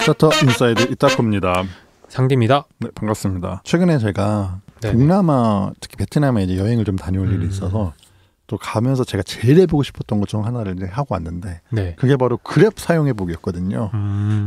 차터 인사이드 이따코입니다. 상디입니다. 네, 반갑습니다. 최근에 제가 네네. 동남아, 특히 베트남에 이제 여행을 좀 다녀올 일이 있어서 또 가면서 제가 제일 해보고 싶었던 것 중 하나를 이제 하고 왔는데 네. 그게 바로 그랩 사용해보기였거든요.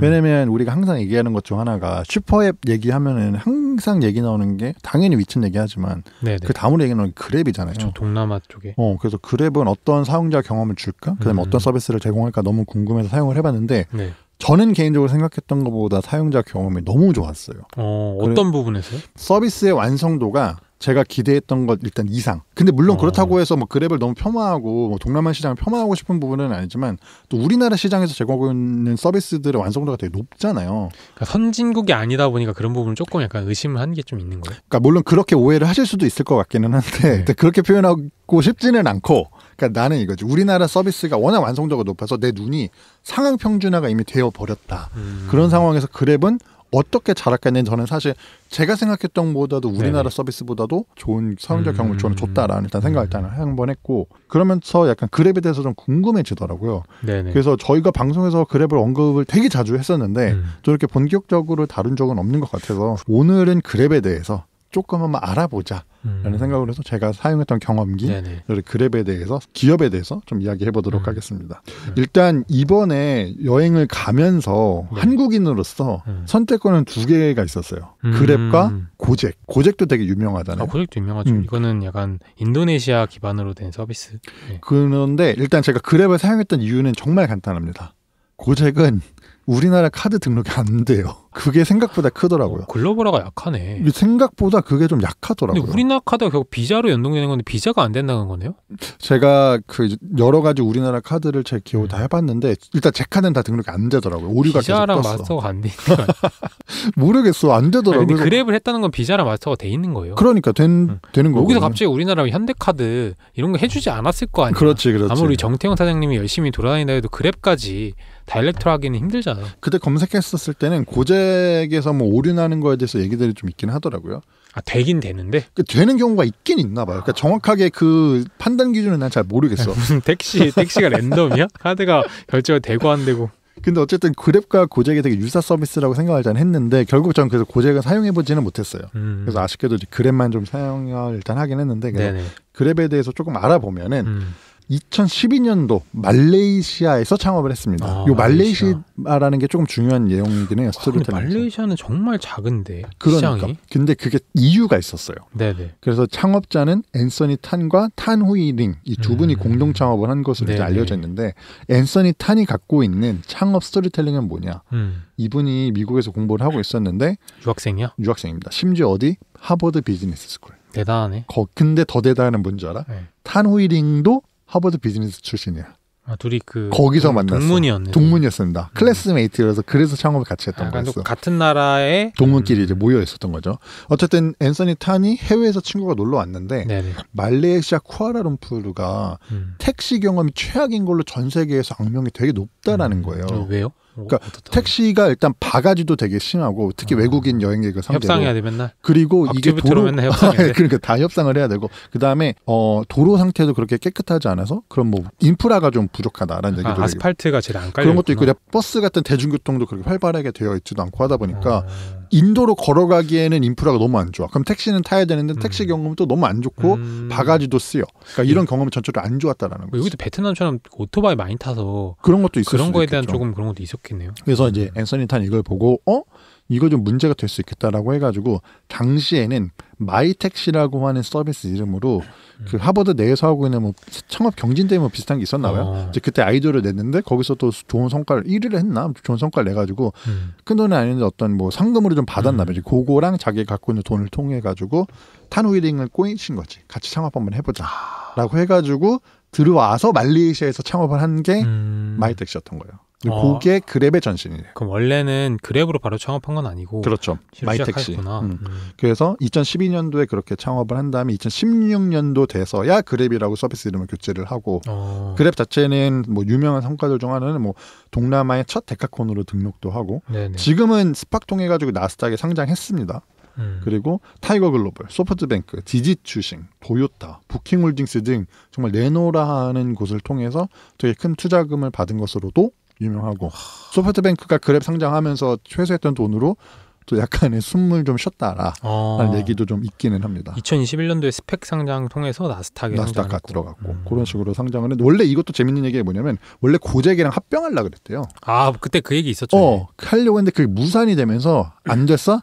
왜냐면 우리가 항상 얘기하는 것 중 하나가 슈퍼앱 얘기하면은 항상 얘기 나오는 게 당연히 위챗 얘기하지만 네네. 그 다음으로 얘기 나오는 게 그랩이잖아요. 그렇죠. 동남아 쪽에. 그래서 그랩은 어떤 사용자 경험을 줄까? 그다음에 어떤 서비스를 제공할까 너무 궁금해서 사용을 해봤는데 네. 저는 개인적으로 생각했던 것보다 사용자 경험이 너무 좋았어요. 어떤 부분에서요? 서비스의 완성도가 제가 기대했던 것 일단 이상. 근데 물론 그렇다고 해서 뭐 그랩을 너무 폄하하고 뭐 동남아 시장을 폄하하고 싶은 부분은 아니지만 또 우리나라 시장에서 제공하고 있는 서비스들의 완성도가 되게 높잖아요. 그러니까 선진국이 아니다 보니까 그런 부분을 조금 약간 의심을 하는 게 좀 있는 거예요. 그러니까 물론 그렇게 오해를 하실 수도 있을 것 같기는 한데 네. 그렇게 표현하고 싶지는 않고 그러니까 나는 이거지. 우리나라 서비스가 워낙 완성도가 높아서 내 눈이 상향 평준화가 이미 되어 버렸다. 그런 상황에서 그랩은 어떻게 잘할까는 저는 사실 제가 생각했던 것보다도 우리나라 네네. 서비스보다도 좋은 사용자 경험을 저는 줬다라는 일단 생각을 일단 한번 했고 그러면서 약간 그랩에 대해서 좀 궁금해지더라고요. 네네. 그래서 저희가 방송에서 그랩을 언급을 되게 자주 했었는데 저렇게 본격적으로 다룬 적은 없는 것 같아서 오늘은 그랩에 대해서 조금 한번 알아보자 라는 생각을 해서 제가 사용했던 경험기 네네. 그랩에 대해서 기업에 대해서 좀 이야기해 보도록 하겠습니다. 일단 이번에 여행을 가면서 네. 한국인으로서 선택권은 두 개가 있었어요. 그랩과 고잭. 고잭도 되게 유명하잖아요. 고잭도 유명하죠. 이거는 약간 인도네시아 기반으로 된 서비스. 네. 그런데 일단 제가 그랩을 사용했던 이유는 정말 간단합니다. 고잭은 우리나라 카드 등록이 안 돼요. 그게 생각보다 크더라고요. 글로벌화가 약하네. 생각보다 그게 좀 약하더라고요. 근데 우리나라 카드가 결국 비자로 연동되는 건데 비자가 안 된다는 거네요? 제가 그 여러 가지 우리나라 카드를 제 기억을 다 해봤는데 일단 제 카드는 다 등록이 안 되더라고요. 오류가 계속 비자랑 떴어. 마스터가 안 돼 있는 거 모르겠어. 안 되더라고요. 근데 그랩을 했다는 건 비자랑 마스터가 돼 있는 거예요. 그러니까 되는 거고. 여기서 갑자기 우리나라 현대카드 이런 거 해주지 않았을 거 아니야. 그렇지. 아무리 정태영 사장님이 열심히 돌아다닌다 해도 그랩까지 다이렉트로 하기는 힘들잖아요. 그때 검색했었을 때는 고잭에서 뭐 오류 나는 거에 대해서 얘기들이 좀 있긴 하더라고요. 아, 되긴 되는데? 되는 경우가 있긴 있나 봐요. 그러니까 정확하게 그 판단 기준은 난 잘 모르겠어. 무슨 택시가 랜덤이야? 카드가 결제가 되고 안 되고. 근데 어쨌든 그랩과 고잭이 되게 유사 서비스라고 생각을 전 했는데 결국 저는 그래서 고잭을 사용해보지는 못했어요. 그래서 아쉽게도 그랩만 좀 사용을 일단 하긴 했는데 그랩에 대해서 조금 알아보면은 2012년도 말레이시아에서 창업을 했습니다. 이 말레이시아라는 게 조금 중요한 내용이긴 해요. 스토리텔링에서. 말레이시아는 정말 작은데 그러니까. 시장이. 근데 그게 이유가 있었어요. 네네. 그래서 창업자는 앤서니 탄과 탄 후이링 이 두 분이 공동 창업을 한 것으로 이제 알려져 있는데 앤서니 탄이 갖고 있는 창업 스토리텔링은 뭐냐? 이분이 미국에서 공부를 하고 있었는데 유학생이야? 유학생입니다. 심지어 어디? 하버드 비즈니스 스쿨. 대단하네. 근데 더 대단한 뭔지 알아? 네. 탄 후이링도 하버드 비즈니스 출신이야. 아, 둘이 거기서 만났어. 동문이었네. 동문이었습니다. 클래스메이트여서 그래서 창업을 같이 했던 거였어. 같은 나라의 동문끼리 이제 모여 있었던 거죠. 어쨌든 앤서니 탄이 해외에서 친구가 놀러 왔는데 말레이시아 쿠알라룸푸르가 택시 경험이 최악인 걸로 전 세계에서 악명이 되게 높다라는 거예요. 왜요? 그러니까 택시가 일단 바가지도 되게 심하고 특히 외국인 여행객을 상대로 협상해야 돼 맨날. 그리고 이게 도로 맨날 협상해야 돼. 그러니까 다 협상을 해야 되고 그다음에 도로 상태도 그렇게 깨끗하지 않아서 그럼 뭐 인프라가 좀 부족하다라는 얘기도 아스팔트가 제일 안 깔려 그런 것도 있고 버스 같은 대중교통도 그렇게 활발하게 되어 있지도 않고 하다 보니까 인도로 걸어가기에는 인프라가 너무 안 좋아. 그럼 택시는 타야 되는데 택시 경험은 또 너무 안 좋고 바가지도 쓰여. 그러니까 이런 경험이 전체로 안 좋았다라는 거죠. 여기도 베트남처럼 오토바이 많이 타서 그런 것도 있을 그런 거에 수도 대한 있겠죠. 조금 그런 것도 있었겠네요. 그래서 이제 앤서니 탄 이걸 보고 이거 좀 문제가 될 수 있겠다라고 해가지고 당시에는 마이택시라고 하는 서비스 이름으로 그 하버드 내에서 하고 있는 뭐 창업 경진대회 뭐 비슷한 게 있었나 봐요. 이제 그때 아이디어를 냈는데 거기서 또 좋은 성과를 1위를 했나? 좋은 성과를 내가지고 큰 돈은 아닌데 어떤 뭐 상금으로 좀 받았나 봐요. 그거랑 자기가 갖고 있는 돈을 통해 가지고 탄 후이링을 꼬이신 거지. 같이 창업 한번 해보자라고 해가지고 들어와서 말레이시아에서 창업을 한 게 마이택시였던 거예요. 그게 그랩의 전신이에요. 그럼 원래는 그랩으로 바로 창업한 건 아니고 그렇죠. 마이택시. 시작하셨구나. 그래서 2012년도에 그렇게 창업을 한 다음에 2016년도 돼서야 그랩이라고 서비스 이름을 교체를 하고 그랩 자체는 뭐 유명한 성과들 중 하나는 뭐 동남아의 첫 데카콘으로 등록도 하고 지금은 스팍 통해 가지고 나스닥에 상장했습니다. 그리고 타이거 글로벌, 소프트뱅크, 디지추싱, 도요타, 부킹홀딩스 등 정말 내노라 하는 곳을 통해서 되게 큰 투자금을 받은 것으로도 유명하고 소프트뱅크가 그랩 상장하면서 회수했던 돈으로 또 약간의 숨을 좀 쉬었다라는 얘기도 좀 있기는 합니다. 2021년도에 스펙 상장 통해서 나스닥에 나스닥가 들어갔고 그런 식으로 상장을 했는데 원래 이것도 재밌는 얘기가 뭐냐면 원래 고잭이랑 합병하려고 그랬대요. 아 그때 그 얘기 있었죠. 하려고 했는데 그게 무산이 되면서 안 됐어?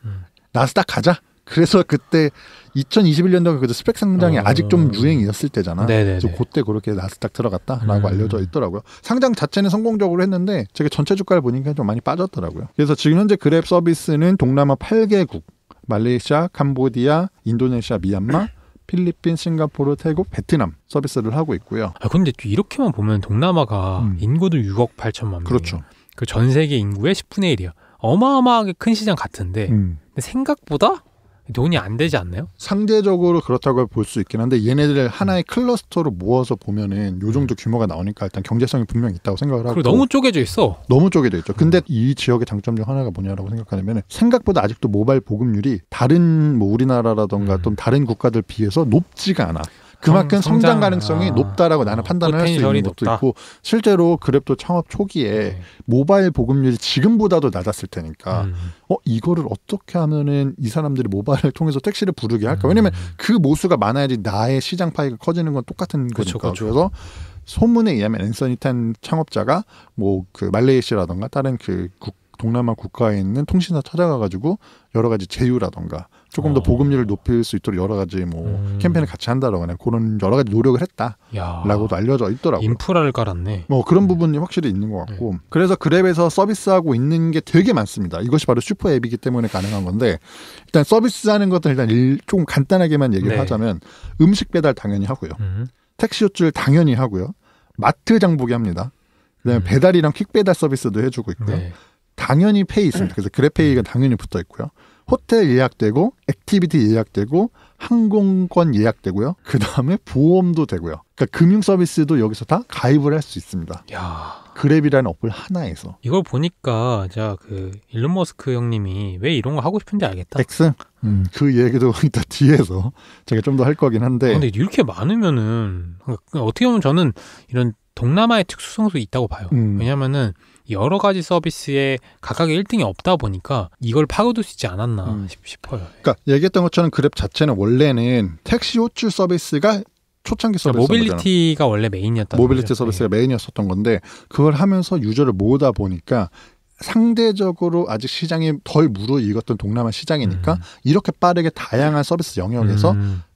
나스닥 가자. 그래서 그때 2021년도가 그때 스펙 상장이 아직 좀 유행이었을 때잖아. 그래서 그때 그렇게 나스닥 들어갔다라고 알려져 있더라고요. 상장 자체는 성공적으로 했는데 제가 전체 주가를 보니까 좀 많이 빠졌더라고요. 그래서 지금 현재 그랩 서비스는 동남아 8개국, 말레이시아, 캄보디아, 인도네시아, 미얀마, 필리핀, 싱가포르, 태국, 베트남 서비스를 하고 있고요. 근데 이렇게만 보면 동남아가 인구도 6억 8천만 명. 그렇죠. 그 전 세계 인구의 10분의 1이야. 어마어마하게 큰 시장 같은데 근데 생각보다 돈이 안 되지 않나요? 상대적으로 그렇다고 볼 수 있긴 한데 얘네들 하나의 클러스터로 모아서 보면은 요 정도 규모가 나오니까 일단 경제성이 분명히 있다고 생각을 하고 그리고 너무 쪼개져 있어. 너무 쪼개져 있죠. 근데 이 지역의 장점 중 하나가 뭐냐라고 생각하냐면 생각보다 아직도 모바일 보급률이 다른 뭐 우리나라라던가 또 다른 국가들 비해서 높지가 않아. 그만큼 성장 가능성이 높다라고 나는 판단을 할 수 있는 것도 높다. 있고 실제로 그랩도 창업 초기에 모바일 보급률이 지금보다도 낮았을 테니까 이거를 어떻게 하면은 이 사람들이 모바일을 통해서 택시를 부르게 할까? 왜냐면 그 모수가 많아야지 나의 시장 파이가 커지는 건 똑같은 거니까. 그래서 소문에 의하면 앤서니 탄 창업자가 뭐 그 말레이시아라던가 다른 그 동남아 국가에 있는 통신사 찾아가가지고 여러 가지 제휴라던가 조금 더 보급률을 높일 수 있도록 여러 가지 뭐 캠페인을 같이 한다라거나 그런 여러 가지 노력을 했다라고도 알려져 있더라고요. 인프라를 깔았네. 뭐 그런 부분이 확실히 있는 것 같고 그래서 그랩에서 서비스하고 있는 게 되게 많습니다. 이것이 바로 슈퍼 앱이기 때문에 가능한 건데 일단 서비스하는 것들 일단 조금 간단하게만 얘기를 하자면 음식 배달 당연히 하고요. 택시 호출 당연히 하고요. 마트 장보기 합니다. 그다음에 배달이랑 퀵 배달 서비스도 해주고 있고요. 당연히 페이 있습니다. 그래서 그랩페이가 당연히 붙어 있고요. 호텔 예약되고 액티비티 예약되고 항공권 예약되고요. 그 다음에 보험도 되고요. 그러니까 금융 서비스도 여기서 다 가입을 할 수 있습니다. 그랩이라는 어플 하나에서. 이걸 보니까 제가 그 일론 머스크 형님이 왜 이런 거 하고 싶은지 알겠다. X? 그 얘기도 이따 뒤에서 제가 좀 더 할 거긴 한데. 근데 이렇게 많으면은 어떻게 보면 저는 이런 동남아의 특수성도 있다고 봐요. 왜냐면은 여러 가지 서비스에 각각의 1등이 없다 보니까 이걸 파고들 수 있지 않았나 싶어요. 그러니까 얘기했던 것처럼 그랩 자체는 원래는 택시 호출 서비스가 초창기 서비스 모빌리티가 원래 메인이었던 모빌리티 서비스가 메인이었었던 건데 그걸 하면서 유저를 모으다 보니까 상대적으로 아직 시장이 덜 무르익었던 동남아 시장이니까 이렇게 빠르게 다양한 서비스 영역에서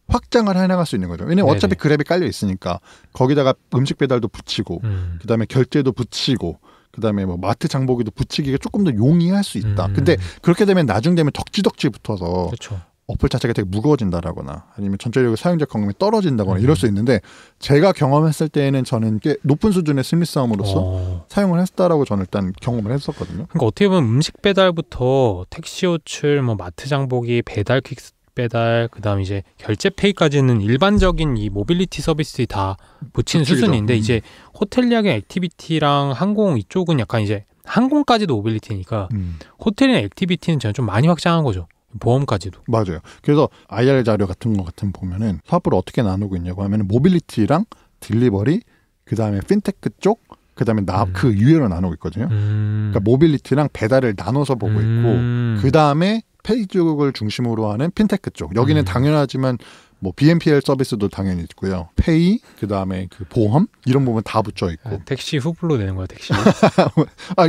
확장을 해나갈 수 있는 거죠. 왜냐면 어차피 그랩이 깔려 있으니까 거기다가 음식 배달도 붙이고 그다음에 결제도 붙이고 그다음에 뭐 마트 장보기도 붙이기가 조금 더 용이할 수 있다. 근데 그렇게 되면 나중 되면 덕지덕지 붙어서 그렇죠. 어플 자체가 되게 무거워진다라거나 아니면 전체적으로 사용자 경험이 떨어진다거나 이럴 수 있는데 제가 경험했을 때에는 저는 꽤 높은 수준의 심리싸움으로서 사용을 했다라고 저는 일단 경험을 했었거든요. 그러니까 어떻게 보면 음식 배달부터 택시 호출, 뭐 마트 장보기, 배달 퀵 배달, 그다음 이제 결제페이까지는 일반적인 이 모빌리티 서비스들이 다 붙이는 수준인데 이제 호텔 예약의 액티비티랑 항공 이쪽은 약간 이제 항공까지도 모빌리티니까 호텔이나 액티비티는 저는 좀 많이 확장한 거죠. 보험까지도. 맞아요. 그래서 IR 자료 같은 거 보면은 사업을 어떻게 나누고 있냐고 하면은 모빌리티랑 딜리버리, 그다음에 핀테크 쪽, 그다음에 그 유예로 나누고 있거든요. 그러니까 모빌리티랑 배달을 나눠서 보고 있고 그다음에 페이 쪽을 중심으로 하는 핀테크 쪽. 여기는 당연하지만 뭐 BNPL 서비스도 당연히 있고요. 페이, 그다음에 그 보험 이런 부분 다 붙여 있고. 택시 후불로 되는 거야, 택시.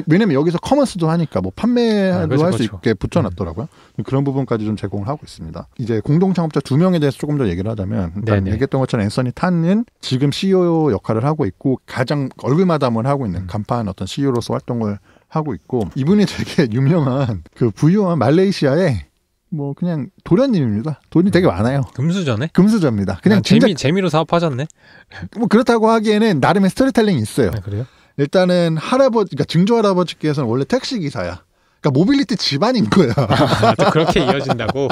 왜냐면 여기서 커머스도 하니까 뭐 판매도 할 수 있게 붙여놨더라고요. 그런 부분까지 좀 제공을 하고 있습니다. 이제 공동 창업자 2명에 대해서 조금 더 얘기를 하자면 일단 얘기했던 것처럼 앤서니 탄은 지금 CEO 역할을 하고 있고 가장 얼굴 마담을 하고 있는 간판 어떤 CEO로서 활동을 하고 있고 이분이 되게 유명한 그 부유한 말레이시아의 뭐 그냥 도련님입니다. 돈이 되게 많아요. 금수저네? 금수저입니다. 그냥 진짜 재미로 사업하셨네. 뭐 그렇다고 하기에는 나름의 스토리텔링이 있어요. 그래요? 일단은 그러니까 증조 할아버지께서는 원래 택시 기사야. 그러니까 모빌리티 집안인 거야. 또 그렇게 이어진다고?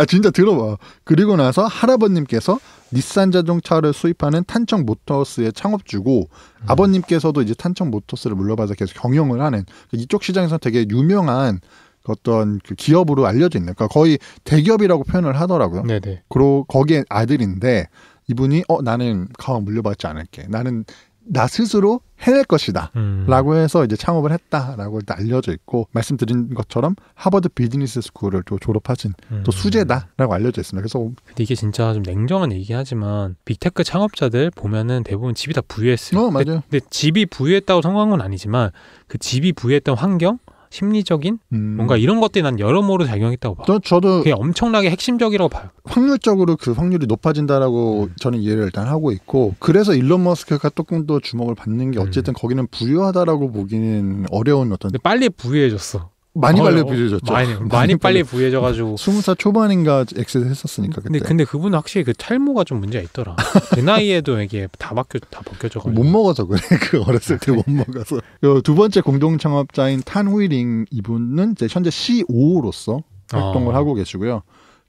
진짜 들어봐. 그리고 나서 할아버님께서 닛산 자동차를 수입하는 탄청 모터스의 창업주고 아버님께서도 이제 탄청 모터스를 물려받아서 계속 경영을 하는 이쪽 시장에서 되게 유명한 어떤 그 기업으로 알려져 있는, 그러니까 거의 대기업이라고 표현을 하더라고요. 네네. 그리고 거기에 아들인데 이분이 나는 가만 물려받지 않을게. 나는 나 스스로 해낼 것이다 라고 해서 이제 창업을 했다라고 일단 알려져 있고, 말씀드린 것처럼 하버드 비즈니스 스쿨을 또 졸업하신 또 수재다라고 알려져 있습니다. 그래서 근데 이게 진짜 좀 냉정한 얘기긴 하지만 빅테크 창업자들 보면은 대부분 집이 다 부유했어요. 맞아요. 근데 집이 부유했다고 성공한 건 아니지만 그 집이 부유했던 환경, 심리적인 뭔가 이런 것들이 난 여러모로 작용했다고 봐. 저도 그게 엄청나게 핵심적이라고 봐요. 확률적으로 그 확률이 높아진다라고 저는 이해를 일단 하고 있고, 그래서 일론 머스크가 조금 더 주목을 받는 게 어쨌든 거기는 부유하다라고 보기는 어려운 어떤. 근데 빨리 부유해졌어. 많이 빨리 부유해졌죠. 많이 빨리 부유해져가지고 20살 초반인가 엑시트 했었으니까 그때. 근데 그분은 확실히 그 탈모가 좀 문제가 있더라. 그 나이에도 이게 다 벗겨져가지고. 못 먹어서 그래. 그 어렸을 때 못 먹어서. 두 번째 공동 창업자인 탄 후이링, 이분은 이제 현재 CEO로서 활동을 하고 계시고요.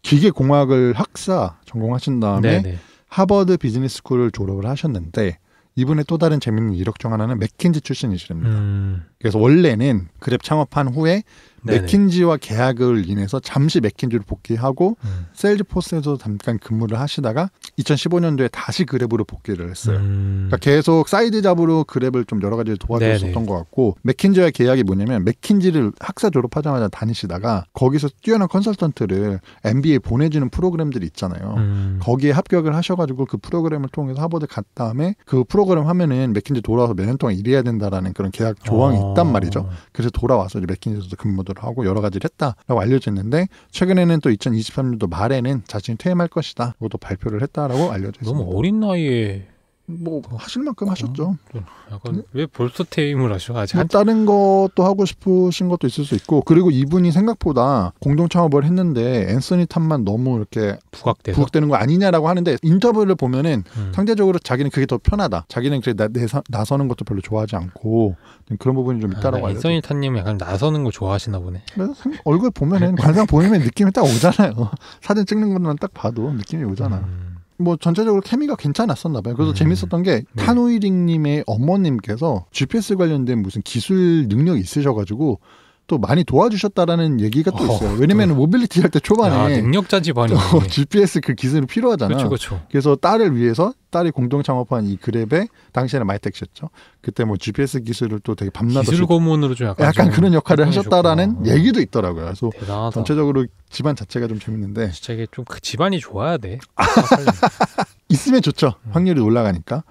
기계공학을 학사 전공하신 다음에 네네. 하버드 비즈니스 스쿨을 졸업을 하셨는데, 이분의 또 다른 재밌는 이력 중 하나는 맥킨지 출신이시랍니다. 그래서 원래는 그랩 창업한 후에 네네. 맥킨지와 계약을 인해서 잠시 맥킨지로 복귀하고 세일즈포스에서 잠깐 근무를 하시다가 2015년도에 다시 그랩으로 복귀를 했어요. 그러니까 계속 사이드 잡으로 그랩을 좀 여러 가지 도와줬었던 것 같고, 맥킨지와의 계약이 뭐냐면 맥킨지를 학사 졸업하자마자 다니시다가 거기서 뛰어난 컨설턴트를 MBA 보내주는 프로그램들이 있잖아요. 거기에 합격을 하셔가지고 그 프로그램을 통해서 하버드 간 다음에 그 프로그램 하면은 맥킨지 돌아와서 몇 년 동안 일해야 된다라는 그런 계약 조항이 있단 말이죠. 그래서 돌아와서 이제 맥킨지에서 근무도 하고 여러 가지를 했다라고 알려져 있는데, 최근에는 또 2023년도 말에는 자신이 퇴임할 것이다 라고 또 발표를 했다라고 알려져 있습니다. 너무 어린 나이에 뭐 하실 만큼 하셨죠. 약간 왜 벌써 퇴임을 하셔? 아직 뭐 다른 것도 하고 싶으신 것도 있을 수 있고, 그리고 이분이 생각보다 공동 창업을 했는데 앤서니 탐만 너무 이렇게 부각되는 거 아니냐라고 하는데, 인터뷰를 보면은 상대적으로 자기는 그게 더 편하다, 자기는 그래 나서는 것도 별로 좋아하지 않고 그런 부분이 좀 있다라고 알려져. 앤서니 탐님 약간 나서는 거 좋아하시나 보네. 얼굴 보면은 관상 보이면 느낌이 딱 오잖아요. 사진 찍는 것만 딱 봐도 느낌이 오잖아. 뭐 전체적으로 케미가 괜찮았었나 봐요. 그래서 재밌었던 게 탄 후이링님의 어머님께서 GPS 관련된 무슨 기술 능력이 있으셔가지고 또 많이 도와주셨다라는 얘기가 또 있어요. 왜냐면 모빌리티 할 때 초반에 능력자 집안이 GPS 그 기술이 필요하잖아. 그렇죠. 그래서 딸을 위해서 딸이 공동 창업한 이 그랩에 당시에는 마이텍시였죠. 그때 뭐 GPS 기술을 또 되게 밤낮 기술 고문으로 좀 약간 그런 역할을 하셨다라는 얘기도 있더라고요. 그래서 대단하다. 전체적으로 집안 자체가 좀 재밌는데, 진짜 이게 좀 그 집안이 좋아야 돼. 있으면 좋죠. 확률이 올라가니까.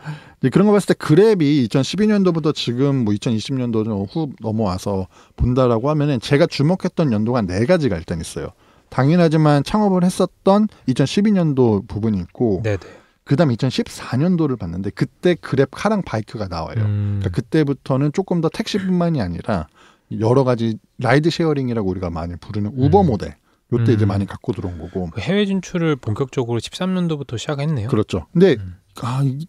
그런 거 봤을 때 그랩이 2012년도부터 지금 뭐 2020년도 후 넘어와서 본다라고 하면은 제가 주목했던 연도가 4가지가 일단 있어요. 당연하지만 창업을 했었던 2012년도 부분이 있고, 네네. 그 다음에 2014년도를 봤는데 그때 그랩 카랑 바이크가 나와요. 그러니까 그때부터는 조금 더 택시뿐만이 아니라 여러 가지 라이드 쉐어링이라고 우리가 많이 부르는 우버 모델, 요때 이제 많이 갖고 들어온 거고. 해외 진출을 본격적으로 13년도부터 시작했네요. 그렇죠. 근데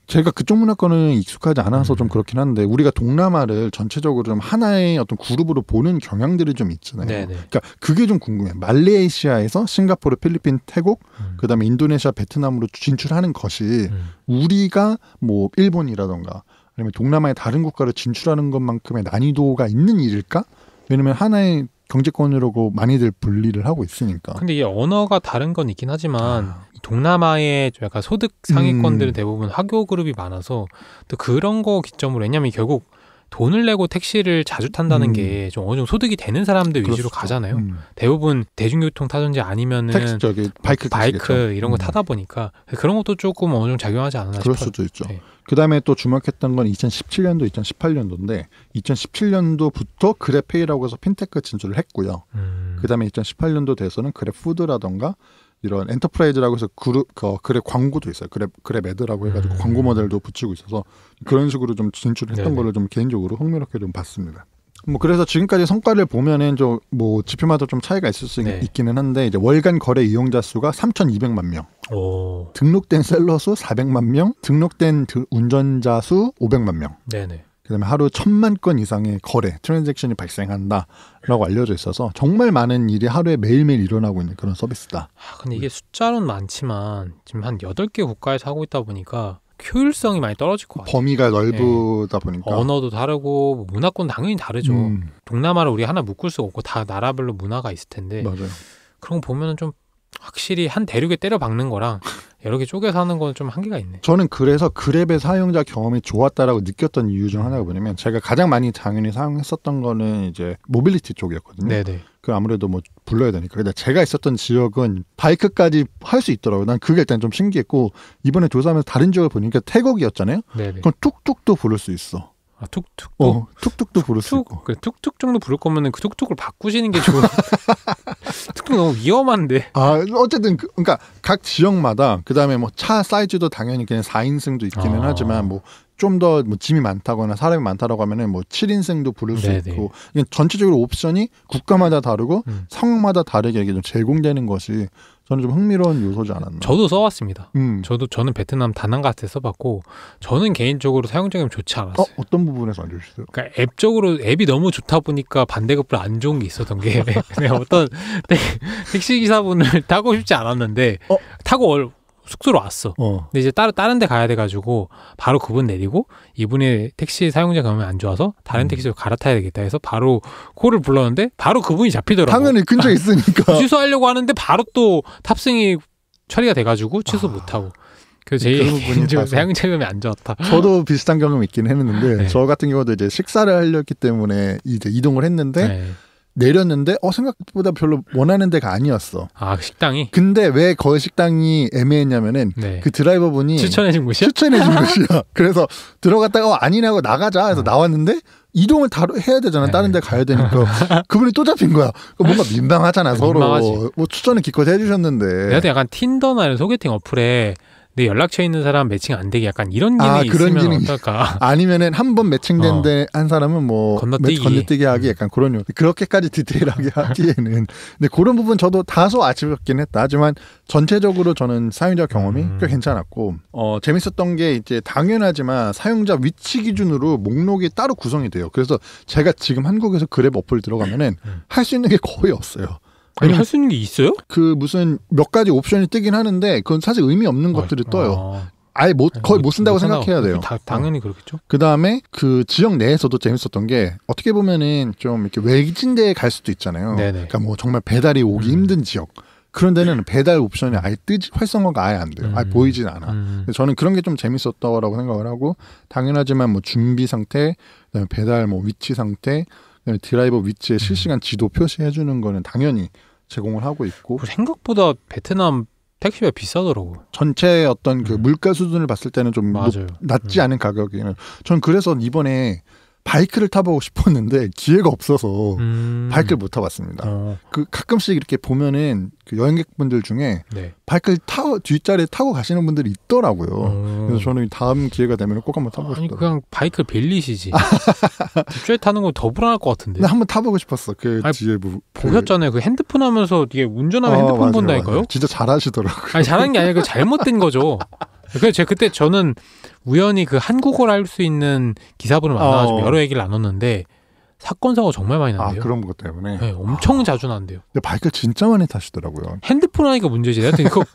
제가 그쪽 문화권은 익숙하지 않아서 좀 그렇긴 한데, 우리가 동남아를 전체적으로 좀 하나의 어떤 그룹으로 보는 경향들이 좀 있잖아요. 네네. 그러니까 그게 좀 궁금해요. 말레이시아에서 싱가포르, 필리핀, 태국, 그다음에 인도네시아, 베트남으로 진출하는 것이 우리가 뭐 일본이라던가 아니면 동남아의 다른 국가로 진출하는 것만큼의 난이도가 있는 일일까? 왜냐면 하나의 경제권으로 많이들 분리를 하고 있으니까. 근데 이게 언어가 다른 건 있긴 하지만 동남아의 좀 약간 소득 상위권들은 대부분 화교 그룹이 많아서 또 그런 거 기점으로, 왜냐면 결국 돈을 내고 택시를 자주 탄다는 게 좀 어느 정도 소득이 되는 사람들 위주로 가잖아요. 대부분 대중교통 타든지 아니면은 택시 저기 바이크 이런 거 타다 보니까 그런 것도 조금 어느 정도 작용하지 않았나 싶어요. 그럴 수도 있죠. 네. 그다음에 또 주목했던 건 2017년도, 2018년도인데 2017년도부터 그랩페이라고 해서 핀테크 진출을 했고요. 그다음에 2018년도 돼서는 그랩푸드라던가 이런 엔터프라이즈라고 해서 그랩 광고도 있어요. 그랩 애드라고 해가지고 광고 모델도 붙이고 있어서 그런 식으로 좀 진출했던 거를 좀 개인적으로 흥미롭게 좀 봤습니다. 뭐 그래서 지금까지 성과를 보면은 좀 뭐 지표마다 좀 차이가 있을 수 있기는 한데, 이제 월간 거래 이용자 수가 3,200만 명, 등록된 셀러 수 400만 명, 등록된 운전자 수 500만 명. 네네. 그다음에 하루 1,000만 건 이상의 거래, 트랜잭션이 발생한다라고 알려져 있어서 정말 많은 일이 하루에 매일매일 일어나고 있는 그런 서비스다. 근데 이게 숫자로는 많지만 지금 한 8개 국가에서 하고 있다 보니까 효율성이 많이 떨어질 것 같아요. 범위가 넓다 보니까. 언어도 다르고 문화권 당연히 다르죠. 동남아를 우리 하나 묶을 수가 없고 다 나라별로 문화가 있을 텐데. 맞아요. 그런 거 보면은 좀 확실히 한 대륙에 때려 박는 거랑 여러 개 쪼개서 하는 건 좀 한계가 있네. 저는 그래서 그랩의 사용자 경험이 좋았다라고 느꼈던 이유 중 하나가 뭐냐면 제가 가장 많이 당연히 사용했었던 거는 이제 모빌리티 쪽이었거든요. 네네. 그 아무래도 뭐 불러야 되니까. 근데 제가 있었던 지역은 바이크까지 할 수 있더라고요. 난 그게 일단 좀 신기했고 이번에 조사하면서 다른 지역을 보니까 태국이었잖아요. 네네. 그럼 뚝뚝도 부를 수 있어. 아, 툭툭. 툭툭도 부를 수 있고. 그래, 툭툭 정도 부를 거면은 그 툭툭을 바꾸시는 게 좋은. 툭툭 너무 위험한데. 어쨌든 그러니까 각 지역마다 그다음에 뭐 차 사이즈도 당연히 그냥 4인승도 있기는 하지만 뭐 좀 더 뭐 짐이 많다거나 사람이 많다라고 하면은 뭐 7인승도 부를 수 네네. 있고 이게 전체적으로 옵션이 국가마다 다르고 상황마다 다르게 이게 좀 제공되는 것이 저는 좀 흥미로운 요소지 않았나. 저도 써왔습니다. 음. 저는 베트남 다낭 갔을 때 써봤고 저는 개인적으로 사용자 경험이 좋지 않았어요. 어떤 부분에서 안 좋으셨어요? 그러니까 앱이 너무 좋다 보니까 반대급부로 안 좋은 게 있었던 게 그냥 어떤 택시 기사분을 타고 싶지 않았는데 타고 숙소로 왔어. 근데 이제 다른 데 가야 돼가지고 바로 그분 내리고 이분의 택시 사용자 경험이 안 좋아서 다른 택시로 갈아타야 되겠다 해서 바로 콜을 불렀는데 바로 그분이 잡히더라고. 당연히 근처에 있으니까. 취소하려고 하는데 바로 또 탑승이 처리가 돼가지고 취소 못하고. 그래서 제 개인적으로 사용자 경험이 안 좋았다. 저도 비슷한 경험이 있긴 했는데 네. 저 같은 경우도 이제 식사를 하려기 때문에 이제 이동을 했는데 네. 내렸는데 생각보다 별로 원하는 데가 아니었어. 아, 식당이? 근데 왜 거기 식당이 애매했냐면은 네. 그 드라이버분이 추천해준 곳이야? 추천해준 곳이야. 그래서 들어갔다가 아니라고 나가자 해서 나왔는데 이동을 해야 되잖아. 네. 다른 데 가야 되니까 그분이 또 잡힌 거야. 뭔가 민망하잖아 서로. 민망하지. 뭐 추천을 기껏 해주셨는데. 내가 약간 틴더나 이런 소개팅 어플에 내 연락처 있는 사람 매칭 안 되게 약간 이런 기능이 그런 있으면 기능이 어떨까? 아니면은 한 번 매칭된 데 한 사람은 뭐 건너뛰기 하기 약간 그런 요. 그렇게까지 디테일하게 하기에는 근데 그런 부분 저도 다소 아쉽긴 했다. 하지만 전체적으로 저는 사용자 경험이 꽤 괜찮았고 재밌었던 게 이제 당연하지만 사용자 위치 기준으로 목록이 따로 구성이 돼요. 그래서 제가 지금 한국에서 그랩 어플 들어가면은 할 수 있는 게 거의 없어요. 아니, 할 수 있는 게 있어요? 그 무슨 몇 가지 옵션이 뜨긴 하는데 그건 사실 의미 없는 것들이 떠요. 아예 거의 못 쓴다고 생각해야 돼요. 당연히 그렇겠죠. 그 다음에 그 지역 내에서도 재밌었던 게 어떻게 보면은 좀 이렇게 외진 데에 갈 수도 있잖아요. 네네. 그러니까 뭐 정말 배달이 오기 힘든 지역. 그런 데는 배달 옵션이 아예 활성화가 아예 안 돼요. 아예 보이진 않아. 그래서 저는 그런 게 좀 재밌었다고 생각을 하고 당연하지만 뭐 준비 상태, 그다음에 배달 뭐 위치 상태, 그다음에 드라이버 위치에 실시간 지도 표시해 주는 거는 당연히 제공을 하고 있고 생각보다 베트남 택시가 비싸더라고. 전체 어떤 그 물가 수준을 봤을 때는 좀 낮지 않은 가격이에요. 전 그래서 이번에 바이크를 타보고 싶었는데 기회가 없어서 바이크를 못 타봤습니다. 그 가끔씩 이렇게 보면은 그 여행객분들 중에 바이크를 뒷자리에 타고 가시는 분들이 있더라고요. 그래서 저는 다음 기회가 되면 꼭 한번 타보고 싶어요. 그냥 바이크를 빌리시지. 뒷자리에 타는 건 더 불안할 것 같은데. 근데 한번 타보고 싶었어. 그 뒤에 보셨잖아요. 그 핸드폰 하면서 이게 운전하면 핸드폰 본다니까요. 맞아요. 진짜 잘하시더라고요. 아니 잘하는 게 아니라 그 잘못된 거죠. 그래서 그때 저는 우연히 그 한국어를 할 수 있는 기사분을 만나가지고 여러 얘기를 나눴는데 사건 사고 정말 많이 난대요. 그런 것 때문에. 네, 엄청 자주 난대요. 근데 바이크를 진짜 많이 타시더라고요. 핸드폰 하니까 문제지. 내가 그거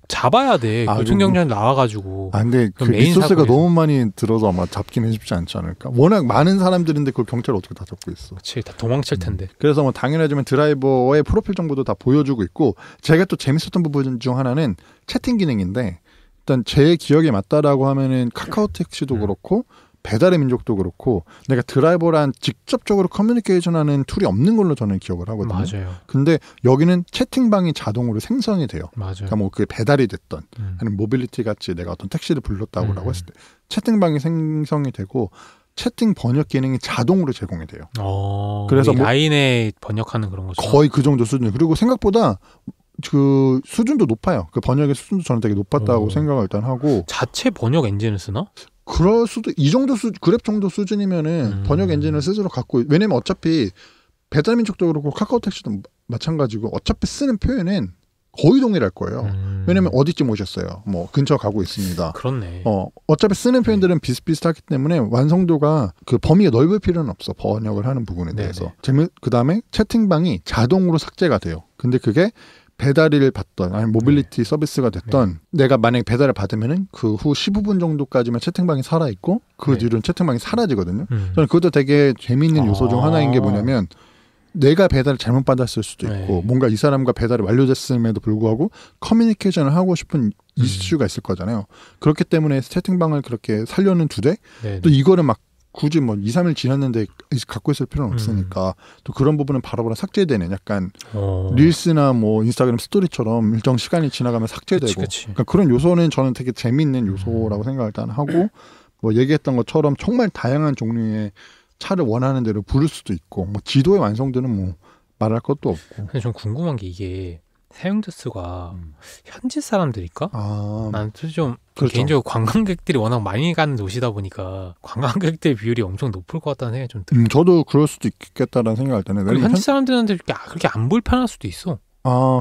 잡아야 돼. 교통경찰 나와가지고. 근데 그 리소스가 너무 많이 들어서 아마 잡기는 쉽지 않지 않을까. 워낙 많은 사람들인데 그걸 경찰을 어떻게 다 잡고 있어. 그치, 다 도망칠 텐데. 그래서 뭐 당연하지만 드라이버의 프로필 정보도 다 보여주고 있고 제가 또 재밌었던 부분 중 하나는 채팅 기능인데 일단 제 기억에 맞다라고 하면은 카카오 택시도 그렇고 배달의 민족도 그렇고 내가 드라이버랑 직접적으로 커뮤니케이션하는 툴이 없는 걸로 저는 기억을 하거든요. 맞아요. 근데 여기는 채팅방이 자동으로 생성이 돼요. 맞아요. 그러니까 뭐 그게 배달이 됐던 아니면 모빌리티 같이 내가 어떤 택시를 불렀다고 했을 때 채팅방이 생성이 되고 채팅 번역 기능이 자동으로 제공이 돼요. 그래서 라인에 번역하는 그런 거죠. 거의 그 정도 수준. 그리고 생각보다 그 수준도 높아요. 그 번역의 수준도 저는 되게 높았다고 생각을 일단 하고. 자체 번역 엔진을 쓰나? 그럴 수도 이 정도 그랩 정도 수준이면은 번역 엔진을 스스로 갖고 왜냐면 어차피 배달민족도 그렇고 카카오택시도 마찬가지고 어차피 쓰는 표현은 거의 동일할 거예요. 왜냐면 어디쯤 오셨어요? 뭐 근처 가고 있습니다. 그렇네. 어차피 쓰는 표현들은 비슷비슷하기 때문에 완성도가 그 범위가 넓을 필요는 없어. 번역을 하는 부분에 대해서. 그 다음에 채팅방이 자동으로 삭제가 돼요. 근데 그게 배달을 받던 아니면 모빌리티 서비스가 됐던 내가 만약에 배달을 받으면은 그 후 15분 정도까지만 채팅방이 살아있고 그 뒤로는 채팅방이 사라지거든요. 저는 그것도 되게 재미있는 요소 중 하나인 게 뭐냐면 내가 배달을 잘못 받았을 수도 있고 뭔가 이 사람과 배달이 완료됐음에도 불구하고 커뮤니케이션을 하고 싶은 이슈가 있을 거잖아요. 그렇기 때문에 채팅방을 그렇게 살려는 두대 또 이거를 막 굳이 뭐 2, 3일 지났는데 갖고 있을 필요는 없으니까 또 그런 부분은 바로바로 삭제되는 약간 릴스나 뭐 인스타그램 스토리처럼 일정 시간이 지나가면 삭제되고 그러니까 그런 요소는 저는 되게 재밌는 요소라고 생각을 일단 하고 뭐 얘기했던 것처럼 정말 다양한 종류의 차를 원하는 대로 부를 수도 있고 뭐 지도의 완성도는 뭐 말할 것도 없고. 근데 좀 궁금한 게 이게 사용자 수가 현지 사람들일까? 난 좀 그렇죠. 개인적으로 관광객들이 워낙 많이 가는 도시다 보니까 관광객들 비율이 엄청 높을 것 같다는 생각이 좀 들어요. 저도 그럴 수도 있겠다라는 생각할 때는 그리고 현지 사람들한테 그렇게 안 불편할 수도 있어.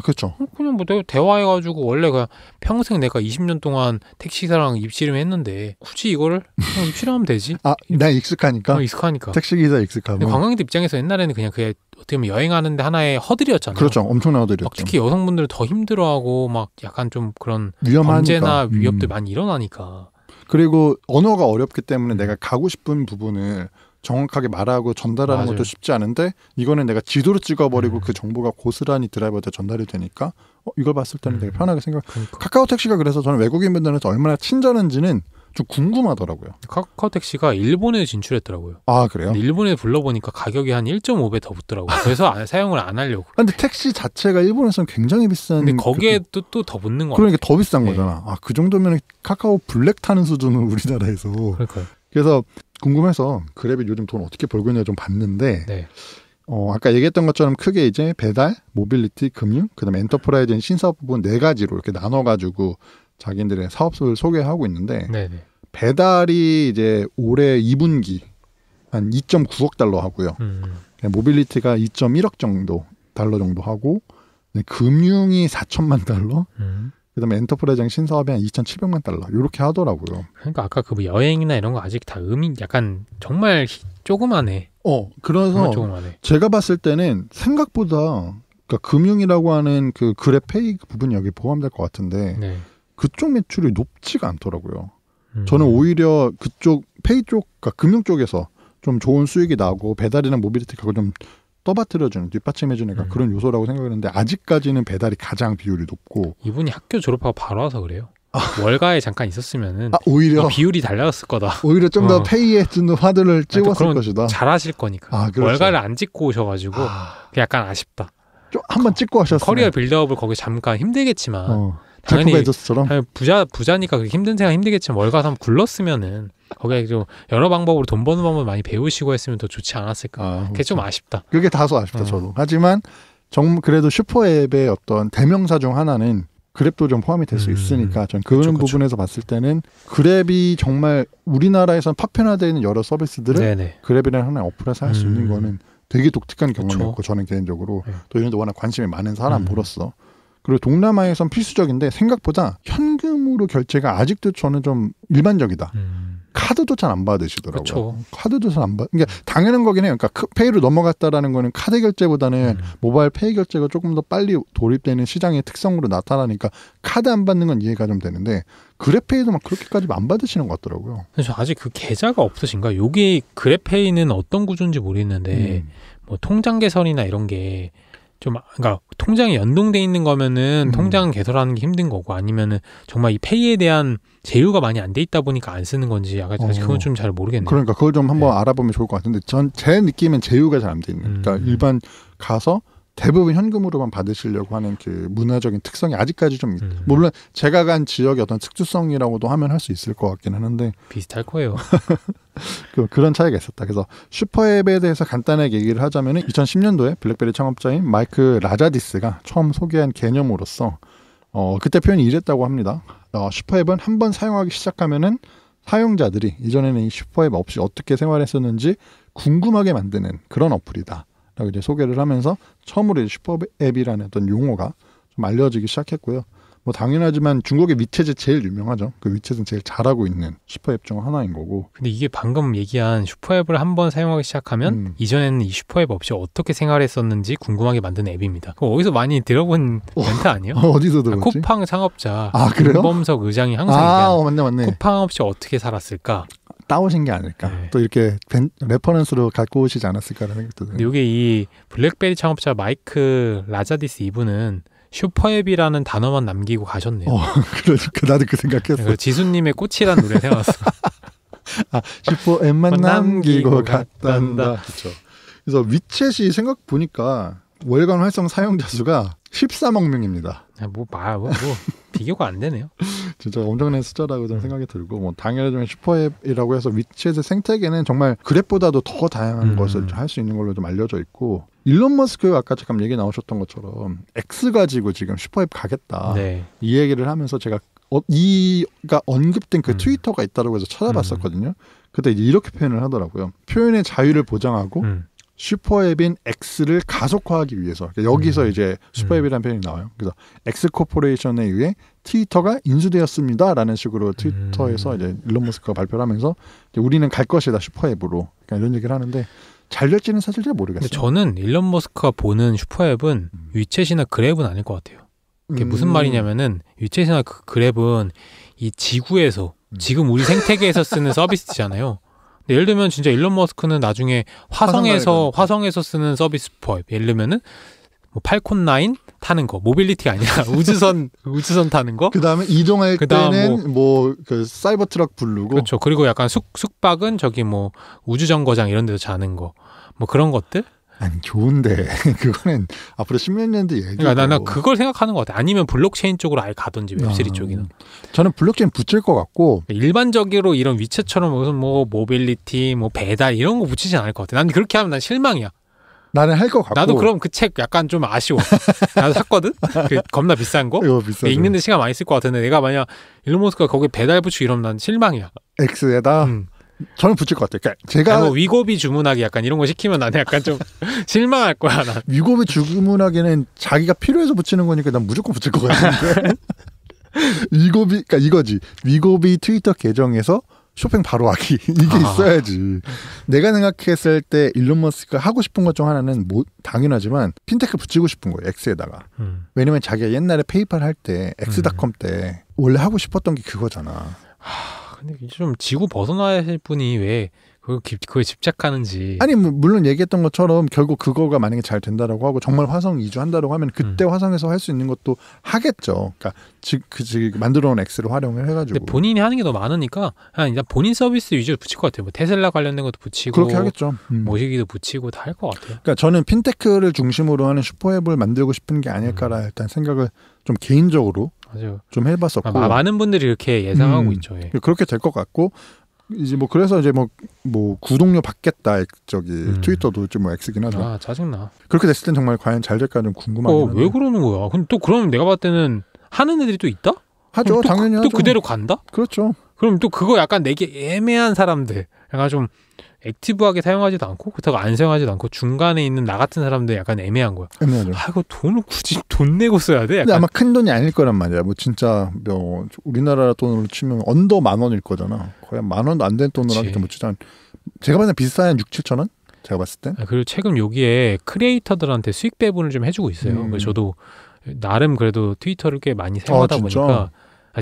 그렇죠. 그냥 뭐 내가 대화해가지고 원래 그냥 평생 내가 20년 동안 택시사랑 입씨름 했는데 굳이 이거를 그냥 입씨름하면 되지. 나 익숙하니까. 익숙하니까. 택시기사 익숙하면. 관광객들 입장에서 옛날에는 그냥 그게 어떻게 보면 여행하는데 하나의 허들이었잖아요. 그렇죠. 엄청난 허들이었죠. 특히 여성분들은 더 힘들어하고 막 약간 좀 그런 위험하니까. 범죄나 위협들 많이 일어나니까. 그리고 언어가 어렵기 때문에 내가 가고 싶은 부분을 정확하게 말하고 전달하는 것도 쉽지 않은데 이거는 내가 지도로 찍어버리고 그 정보가 고스란히 드라이버한테 전달이 되니까 이걸 봤을 때는 되게 편하게 그러니까. 카카오 택시가 그래서 저는 외국인분들한테 얼마나 친절한지는 좀 궁금하더라고요. 카카오 택시가 일본에 진출했더라고요. 그래요? 일본에 불러보니까 가격이 한 1.5배 더 붙더라고요. 그래서 사용을 안 하려고. 근데 택시 자체가 일본에서는 굉장히 비싼. 근데 거기에 또 더 붙는 거야. 그러니까 더 비싼 거잖아. 그 정도면 카카오 블랙 타는 수준은 우리나라에서. 그러니까요. 그래서 궁금해서 그랩이 요즘 돈 어떻게 벌고 있냐 좀 봤는데 아까 얘기했던 것처럼 크게 이제 배달, 모빌리티, 금융, 그다음에 엔터프라이즈 신사업 부분 4가지로 이렇게 나눠가지고 자기들의 사업을 소개하고 있는데 배달이 이제 올해 2분기 한 2.9억 달러 하고요. 모빌리티가 2.1억 정도 달러 정도 하고 금융이 4천만 달러. 그다음에 엔터프라이즈 신사업이 한 2,700만 달러 이렇게 하더라고요. 그러니까 아까 그 여행이나 이런 거 아직 다 약간 정말 조그만해. 그래서 조그만해. 제가 봤을 때는 생각보다 그러니까 금융이라고 하는 그 그랩페이 부분이 여기 포함될 것 같은데 그쪽 매출이 높지가 않더라고요. 저는 오히려 그쪽 페이 쪽, 그러니까 금융 쪽에서 좀 좋은 수익이 나고 배달이나 모빌리티하고 좀 떠받들어주는 뒷받침해주는 그런 요소라고 생각했는데 아직까지는 배달이 가장 비율이 높고 이분이 학교 졸업하고 바로 와서 그래요. 월가에 잠깐 있었으면은 오히려 비율이 달라졌을 거다. 오히려 좀 더 페이에 좀 더 화두를 찍었을 것이다. 잘하실 거니까. 그렇죠. 월가를 안 찍고 오셔가지고 약간 아쉽다. 좀 한번 찍고 하셨어요. 커리어 빌드업을 거기 잠깐 힘들겠지만 당연히 부자니까 그렇게 힘든 생각 힘들겠지만 월가 한번 굴렀으면은 거기에 좀 여러 방법으로 돈 버는 방법을 많이 배우시고 했으면 더 좋지 않았을까. 그게 좀 아쉽다. 그게 다소 아쉽다 저도. 하지만 그래도 슈퍼앱의 어떤 대명사 중 하나는 그랩도 좀 포함이 될 수 있으니까 전 그런 부분에서 봤을 때는 그랩이 정말 우리나라에서 파편화되어 있는 여러 서비스들을 그랩이라는 하나의 어플에서 할 수 있는 거는 되게 독특한 경험이었고 저는 개인적으로 또 이런 데 워낙 관심이 많은 사람으로서 그리고 동남아에선 필수적인데 생각보다 현금으로 결제가 아직도 저는 좀 일반적이다. 카드도 잘 안 받으시더라고요. 그쵸. 카드도 잘 안 받. 그러니까 당연한 거긴 해요. 그러니까 페이로 넘어갔다라는 거는 카드 결제보다는 모바일 페이 결제가 조금 더 빨리 도입되는 시장의 특성으로 나타나니까 카드 안 받는 건 이해가 좀 되는데 그랩페이도 막 그렇게까지 안 받으시는 것 같더라고요. 그래서 아직 그 계좌가 없으신가? 여기 그랩페이는 어떤 구조인지 모르겠는데 뭐 통장 개설이나 이런 게 좀 그러니까 통장에 연동돼 있는 거면은 통장 개설하는 게 힘든 거고 아니면은 정말 이 페이에 대한 제휴가 많이 안 돼 있다 보니까 안 쓰는 건지 아직 그건 좀 잘 모르겠네요. 그러니까 그걸 좀 한번 알아보면 좋을 것 같은데 제 느낌엔 제휴가 잘 안 돼 있는. 그러니까 일반 가서 대부분 현금으로만 받으시려고 하는 그 문화적인 특성이 아직까지 좀 물론 제가 간 지역의 어떤 특수성이라고도 하면 할 수 있을 것 같긴 하는데 비슷할 거예요. 그런 차이가 있었다. 그래서 슈퍼앱에 대해서 간단하게 얘기를 하자면 2010년도에 블랙베리 창업자인 마이크 라자디스가 처음 소개한 개념으로서 그때 표현이 이랬다고 합니다. 슈퍼앱은 한번 사용하기 시작하면은 사용자들이 이전에는 이 슈퍼앱 없이 어떻게 생활했었는지 궁금하게 만드는 그런 어플이다. 라고 이제 소개를 하면서 처음으로 이제 슈퍼앱이라는 어떤 용어가 좀 알려지기 시작했고요. 뭐 당연하지만 중국의 위챗이 제일 유명하죠. 그 위챗은 제일 잘하고 있는 슈퍼앱 중 하나인 거고. 근데 이게 방금 얘기한 슈퍼앱을 한번 사용하기 시작하면 이전에는 이 슈퍼앱 없이 어떻게 생활했었는지 궁금하게 만든 앱입니다. 그거 어디서 많이 들어본 멘트 아니에요? 어디서 들어봤지? 쿠팡 창업자 그래요? 김범석 의장이 항상 얘기하는 맞네. 쿠팡 없이 어떻게 살았을까? 따오신 게 아닐까. 네. 또 이렇게 레퍼런스로 갖고 오시지 않았을까라는 생각도 근데 들어요. 이게 이 블랙베리 창업자 마이크 라자디스 이분은 슈퍼앱이라는 단어만 남기고 가셨네요. 그러니까 나도 그 생각했어. 그래서 지수님의 꽃이라는 노래 생각났어. 슈퍼앱만 남기고 남기고 갔단다. 그렇죠. 그래서 위챗이 생각 보니까 월간 활성 사용자 수가 13억 명입니다. 뭐 비교가 안 되네요. 진짜 엄청난 숫자라고 저는 생각이 들고 뭐 당연하지만 슈퍼앱이라고 해서 위챗의 생태계는 정말 그랩보다도 더 다양한 것을 할 수 있는 걸로 좀 알려져 있고 일론 머스크 아까 잠깐 얘기 나오셨던 것처럼 X 가지고 지금 슈퍼앱 가겠다 네. 이 얘기를 하면서 제가 이가 언급된 그 트위터가 있다고 해서 찾아봤었거든요. 그때 이제 이렇게 표현을 하더라고요. 표현의 자유를 보장하고 슈퍼앱인 X를 가속화하기 위해서 여기서 이제 슈퍼앱이라는 표현이 나와요. 그래서 X 코퍼레이션에 의해 트위터가 인수되었습니다라는 식으로 트위터에서 이제 일론 머스크가 발표를 하면서 이제 우리는 갈 것이다 슈퍼앱으로 그러니까 이런 얘기를 하는데 잘 될지는 사실 잘 모르겠어요. 근데 저는 일론 머스크가 보는 슈퍼앱은 위챗이나 그랩은 아닐 것 같아요. 그게 무슨 말이냐면은 위챗이나 그랩은 이 지구에서 지금 우리 생태계에서 쓰는 서비스잖아요. 근데 예를 들면 진짜 일론 머스크는 나중에 화성에서 쓰는 서비스 슈퍼앱. 예를 들면은 뭐 팔콘 9 타는 거, 모빌리티가 아니라 우주선 타는 거. 그다음에 이동할 때는 뭐 그 사이버 트럭 부르고. 그렇죠. 그리고 약간 숙박은 저기 뭐 우주 정거장 이런 데서 자는 거. 뭐 그런 것들. 아니 좋은데 그거는 앞으로 10몇 년 뒤 얘기고. 그러니까 나 그걸 생각하는 것 같아. 아니면 블록체인 쪽으로 아예 가든지 웹3 쪽이나. 저는 블록체인 붙일 것 같고 일반적으로 이런 위챗처럼 무슨 뭐 모빌리티, 뭐 배달 이런 거 붙이진 않을 것 같아. 난 그렇게 하면 난 실망이야. 나는 할 것 같고. 나도 그럼 그 책 약간 좀 아쉬워. 나도 샀거든. 그 겁나 비싼 거. 이거 비싸죠. 읽는데 시간 많이 쓸 것 같은데 내가 만약 일론 머스크가 거기 배달 붙이고 이러면 난 실망이야. X에다. 저는 붙일 것 같아요. 그러니까 제가 뭐 위고비 주문하기 약간 이런 거 시키면 나는 약간 좀 실망할 거야. 난. 위고비 주문하기는 자기가 필요해서 붙이는 거니까 난 무조건 붙일 것 같은데. 위고비, 그러니까 이거지. 위고비 트위터 계정에서 쇼핑 바로 하기 이게 있어야지. 내가 생각했을 때 일론 머스크가 하고 싶은 것 중 하나는 뭐 당연하지만 핀테크 붙이고 싶은 거예요. X에다가. 왜냐면 자기가 옛날에 페이팔 할 때 X닷컴 때 원래 하고 싶었던 게 그거잖아. 근데 좀 지구 벗어나실 분이 왜 그거에 집착하는지. 아니 물론 얘기했던 것처럼 결국 그거가 만약에 잘 된다라고 하고 정말 화성 이주한다라고 하면 그때 화성에서 할 수 있는 것도 하겠죠. 그러니까 즉 만들어놓은 X를 활용을 해가지고. 근데 본인이 하는 게 너무 많으니까 그냥 일단 본인 서비스 위주로 붙일 것 같아요. 뭐 테슬라 관련된 것도 붙이고 그렇게 하겠죠. 모시기도 붙이고 다 할 것 같아요. 그러니까 저는 핀테크를 중심으로 하는 슈퍼앱을 만들고 싶은 게 아닐까라 일단 생각을 좀 개인적으로 맞아요. 좀 해봤었고 많은 분들이 이렇게 예상하고 있죠. 예. 그렇게 될 것 같고 이제 뭐 그래서 이제 뭐 구독료 받겠다 저기 트위터도 좀 뭐 X긴 하죠. 아 짜증나. 그렇게 됐을 땐 정말 과연 잘 될까 좀 궁금하긴 한데. 왜 그러는 거야? 근데 또 그럼 내가 봤을 때는 하는 애들이 또 있다? 하죠. 당연히 하죠. 또 그대로 간다? 그렇죠. 그럼 또 그거 약간 내게 애매한 사람들, 약간 좀 액티브하게 사용하지도 않고 그렇다고 안 사용하지도 않고 중간에 있는 나 같은 사람들 약간 애매한 거야. 애매하죠. 이거 돈을 굳이 돈 내고 써야 돼? 근데 아마 큰 돈이 아닐 거란 말이야. 뭐 진짜 뭐 우리나라 돈으로 치면 언더 10,000원일 거잖아. 거의 10,000원도 안 된 돈으로 하기 때문에 진짜 제가 봤을 때 비싸야 6-7천 원? 제가 봤을 때. 그리고 최근 여기에 크리에이터들한테 수익 배분을 좀 해주고 있어요. 그래서 저도 나름 그래도 트위터를 꽤 많이 사용하다 보니까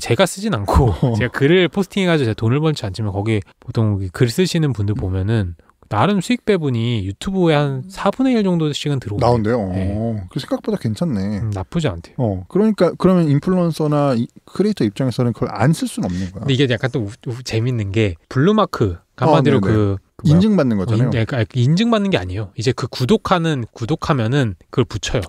제가 쓰진 않고 제가 글을 포스팅해가지고 제가 돈을 벌지 않지만 거기에 보통 글 쓰시는 분들 보면은 나름 수익 배분이 유튜브에 한 4분의 1 정도씩은 들어오네요. 나온대요. 네. 그 생각보다 괜찮네. 나쁘지 않대요. 그러니까 그러면 인플루언서나 크리에이터 입장에서는 그걸 안 쓸 수는 없는 거야. 근데 이게 약간 또 재밌는 게 블루마크 한마디로 인증받는 거잖아요. 인증받는 게 아니에요. 이제 그 구독하면은 그걸 붙여요.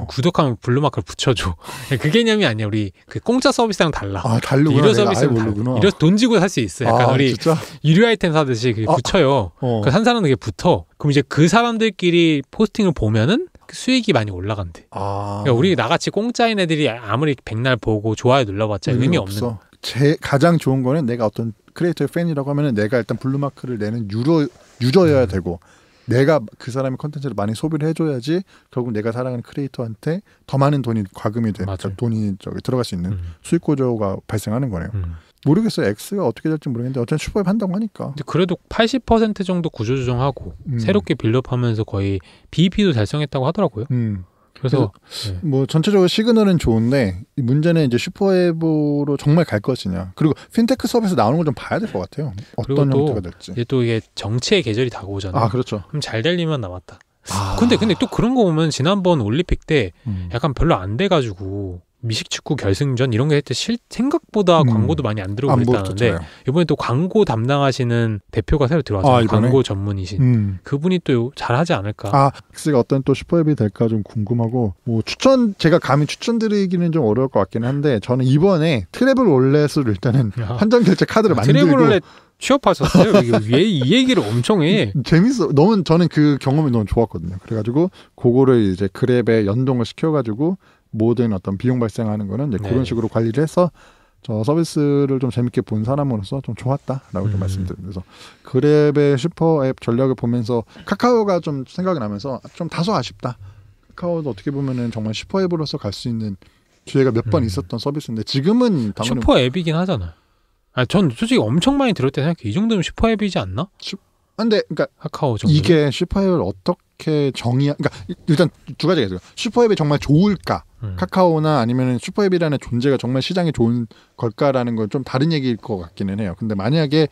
구독하면 블루마크를 붙여줘. 그 개념이 아니야. 우리 그 공짜 서비스랑 달라. 다르구나. 유료 서비스는 다르구나. 이래서 돈 주고 살 수 있어. 약간 우리 진짜? 유료 아이템 사듯이 그게 붙여요. 그 산 사람은 그게 붙어. 그럼 이제 그 사람들끼리 포스팅을 보면은 수익이 많이 올라간대. 그러니까 우리 나같이 공짜인 애들이 아무리 백날 보고 좋아요 눌러봤자 의미 없는. 가장 좋은 거는 내가 어떤 크리에이터의 팬이라고 하면은 내가 일단 블루마크를 내는 유저여야 되고 내가 그 사람의 컨텐츠를 많이 소비를 해줘야지 결국 내가 사랑하는 크리에이터한테 더 많은 돈이 과금이 돼. 그러니까 돈이 들어갈 수 있는 수익 구조가 발생하는 거네요. 모르겠어요. X가 어떻게 될지 모르겠는데 어쨌든 슈퍼앱 한다고 하니까. 근데 그래도 80% 정도 구조 조정하고 새롭게 빌드업하면서 거의 BEP도 달성했다고 하더라고요. 그래서 뭐 전체적으로 시그널은 좋은데 이 문제는 이제 슈퍼앱으로 정말 갈 것이냐. 그리고 핀테크 서비스 나오는 걸 좀 봐야 될 것 같아요. 어떤 형태가 될지. 이제 또 이게 정치의 계절이 다가오잖아요. 아 그렇죠. 그럼 잘 될 일만 남았다. 근데 또 그런 거 보면 지난번 올림픽 때 약간 별로 안 돼가지고 미식축구 결승전 이런 게 했을 때 생각보다 광고도 많이 안 들어오고 있다는데 이번에 또 광고 담당하시는 대표가 새로 들어왔어요. 광고 전문이신 그분이 또 잘하지 않을까. 엑스가 어떤 또 슈퍼앱이 될까 좀 궁금하고 뭐 제가 감히 추천드리기는 좀 어려울 것 같긴 한데 저는 이번에 트래블 월렛을 일단은 한정 결제 카드를 만들고 트래블 월렛 취업하셨어요? 왜 이 얘기를 엄청 해? 재밌어. 저는 그 경험이 너무 좋았거든요. 그래가지고 그거를 이제 그랩에 연동을 시켜가지고 모든 어떤 비용 발생하는 거는 이제 그런 식으로 관리를 해서 저 서비스를 좀 재밌게 본 사람으로서 좀 좋았다라고 좀 말씀드립니다. 그래서 그랩의 슈퍼앱 전략을 보면서 카카오가 좀 생각이 나면서 좀 다소 아쉽다. 카카오도 어떻게 보면은 정말 슈퍼앱으로서 갈 수 있는 기회가 몇 번 있었던 서비스인데 지금은 당연히 슈퍼앱이긴 하잖아요. 전 솔직히 엄청 많이 들을 때 생각해. 이 정도면 슈퍼앱이지 않나? 근데 그러니까 카카오 정도 이게 슈퍼앱을 어떻게 그러니까 일단 두 가지가 있어요. 슈퍼앱이 정말 좋을까? 카카오나 아니면 슈퍼앱이라는 존재가 정말 시장에 좋은 걸까라는 건 좀 다른 얘기일 것 같기는 해요. 근데 만약에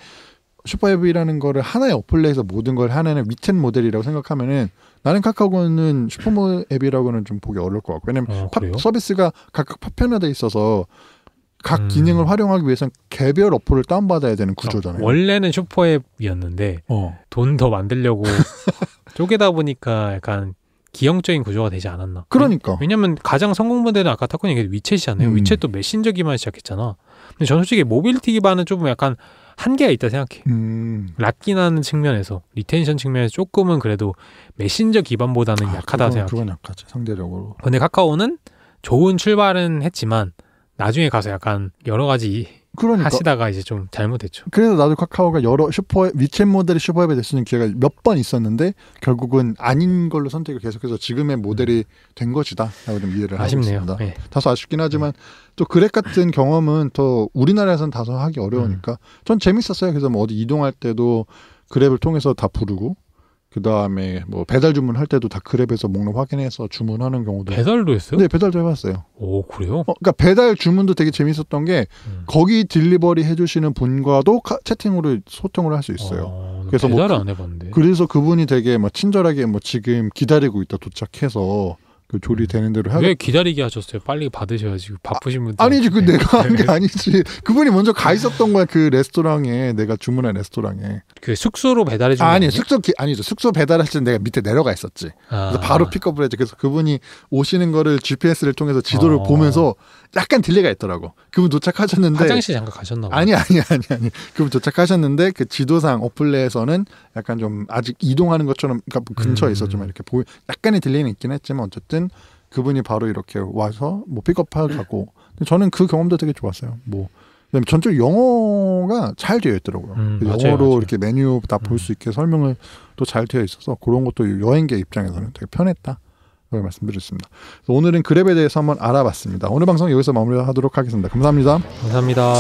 슈퍼앱이라는 거를 하나의 어플레에서 모든 걸 하나의 위챗 모델이라고 생각하면은 나는 카카오는 슈퍼앱이라고는 좀 보기 어려울 것 같고 왜냐면 서비스가 각각 파편화돼 있어서 각 기능을 활용하기 위해서는 개별 어플을 다운받아야 되는 구조잖아요. 원래는 슈퍼앱이었는데 돈 더 만들려고 쪼개다 보니까 약간 기형적인 구조가 되지 않았나. 그러니까. 왜냐면 가장 성공 모델은 아까 타코니 얘기했던 위챗이잖아요. 위챗도 메신저 기반 시작했잖아. 근데 저는 솔직히 모빌리티 기반은 좀 약간 한계가 있다 생각해. 락인하는 측면에서 리텐션 측면에서 조금은 그래도 메신저 기반보다는 약하다 생각해. 그건 약하지 상대적으로. 근데 카카오는 좋은 출발은 했지만 나중에 가서 약간 여러 가지 하시다가 이제 좀 잘못했죠. 그래서 나도 카카오가 여러 위챗 모델이 슈퍼앱이 될 수 있는 기회가 몇 번 있었는데 결국은 아닌 걸로 선택을 계속해서 지금의 모델이 된 것이다 라고 좀 이해를 하고 있습니다. 네. 다소 아쉽긴 하지만 또 그랩 같은 경험은 더 우리나라에서는 다소 하기 어려우니까 전 재밌었어요. 그래서 뭐 어디 이동할 때도 그랩을 통해서 다 부르고 그 다음에 뭐 배달 주문할 때도 다 그랩에서 목록 확인해서 주문하는 경우도. 배달도 했어요? 네, 배달도 해봤어요. 오, 그래요? 그러니까 배달 주문도 되게 재밌었던 게 거기 딜리버리 해주시는 분과도 채팅으로 소통을 할 수 있어요. 그래서 배달을 안 해봤는데. 그래서 그분이 되게 뭐 친절하게 뭐 지금 기다리고 있다 도착해서 그 조리되는 대로 왜 기다리게 하셨어요? 빨리 받으셔야지. 바쁘신 분들. 아니지, 그 내가 한 게 아니지. 그분이 먼저 가 있었던 거야. 그 레스토랑에 내가 주문한 레스토랑에. 그 숙소로 배달해 주는 아니 아니죠. 숙소 배달할 때 내가 밑에 내려가 있었지. 그래서 바로 픽업을 했지. 그래서 그분이 오시는 거를 GPS를 통해서 지도를 보면서 약간 딜레이가 있더라고. 그분 도착하셨는데 화장실 잠깐 가셨나 봐. 아니. 그분 도착하셨는데 그 지도상 어플 내에서는 약간 좀 아직 이동하는 것처럼 그러니까 근처에 있었지만 이렇게 약간의 딜레이는 있긴 했지만 어쨌든 그분이 바로 이렇게 와서 뭐 픽업하고 가고. 저는 그 경험도 되게 좋았어요. 뭐 전적 영어가 잘 되어 있더라고요. 영어로 맞아요. 이렇게 메뉴 다 볼 수 있게 설명을 또 잘 되어 있어서 그런 것도 여행객 입장에서는 되게 편했다. 라고 말씀드렸습니다. 오늘은 그랩에 대해서 한번 알아봤습니다. 오늘 방송 여기서 마무리하도록 하겠습니다. 감사합니다. 감사합니다.